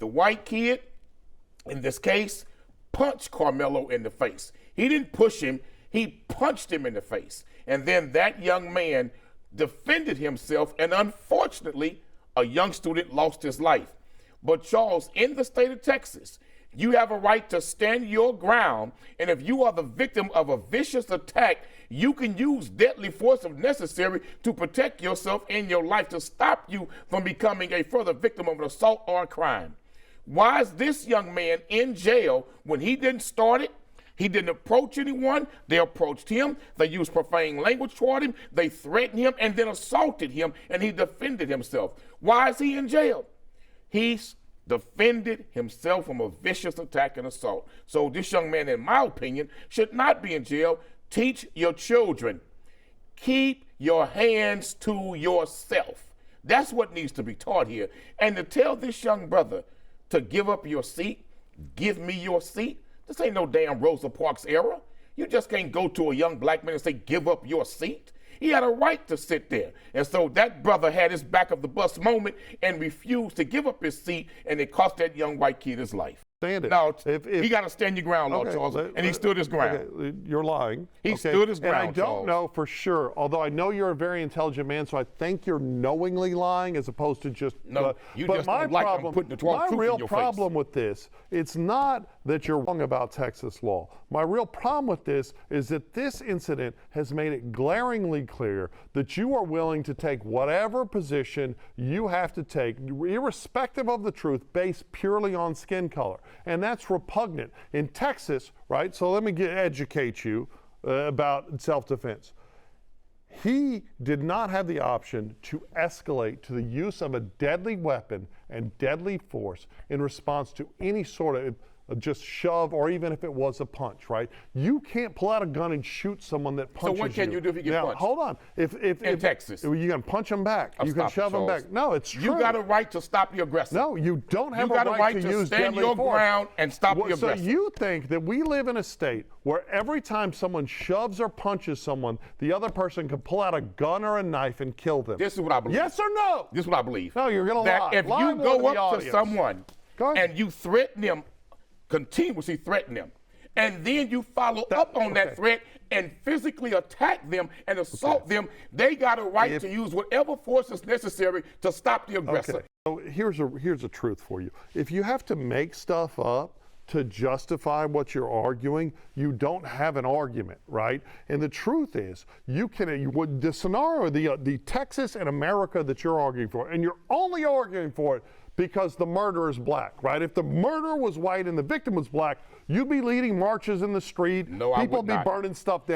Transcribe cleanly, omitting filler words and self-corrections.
The white kid, in this case, punched Carmelo in the face. He didn't push him, he punched him in the face. And then that young man defended himself, and unfortunately, a young student lost his life. But Charles, in the state of Texas, you have a right to stand your ground, and if you are the victim of a vicious attack, you can use deadly force if necessary to protect yourself and your life, to stop you from becoming a further victim of an assault or a crime. Why is this young man in jail when he didn't start it? He didn't approach anyone. They approached him. They used profane language toward him. They threatened him and then assaulted him, and he defended himself. Why is he in jail? He's defended himself from a vicious attack and assault. So this young man, in my opinion, should not be in jail. Teach your children. Keep your hands to yourself. That's what needs to be taught here. And to tell this young brother to give up your seat, give me your seat, this ain't no damn Rosa Parks era. You just can't go to a young black man and say, give up your seat. He had a right to sit there. And so that brother had his back of the bus moment and refused to give up his seat, and it cost that young white kid his life. Stand it. Now, he got to stand your ground, Lord Charles, and he stood his ground. Okay, you're lying. He stood his ground, And I don't Charles. know for sure, although I know you're a very intelligent man, so I think you're knowingly lying as opposed to just... No, you but just my don't like problem, I'm putting the 12 my truth real in your problem face. with this, it's not that you're wrong about Texas law. My real problem with this is that this incident has made it glaringly clear that you are willing to take whatever position you have to take, irrespective of the truth, based purely on skin color. And that's repugnant. In Texas, right, so let me educate you about self-defense. He did not have the option to escalate to the use of a deadly weapon and deadly force in response to any sort of just shove, or even if it was a punch, right? You can't pull out a gun and shoot someone that punches you. So what can you do if you get now, punched? Hold on. In Texas. You can punch them back. You can shove them back. No, it's true. You got a right to stop the aggressor. No, you don't have you got a right to use stand deadly your force. ground and stop the aggressor. So you think that we live in a state where every time someone shoves or punches someone, the other person can pull out a gun or a knife and kill them? This is what I believe. Yes or no? This is what I believe. No, you're going to lie. That if Lie you more go the up to audience. someone and you threaten them, continuously threaten them, and then you follow up on that threat and physically attack them and assault them, they got a right to use whatever force is necessary to stop the aggressor. Okay. So here's a truth for you. If you have to make stuff up to justify what you're arguing, you don't have an argument, right? And the truth is, the scenario, the Texas and America that you're arguing for, and you're only arguing for it because the murderer is black, right? If the murderer was white and the victim was black, you'd be leading marches in the street. No, I would people would be not. burning stuff down.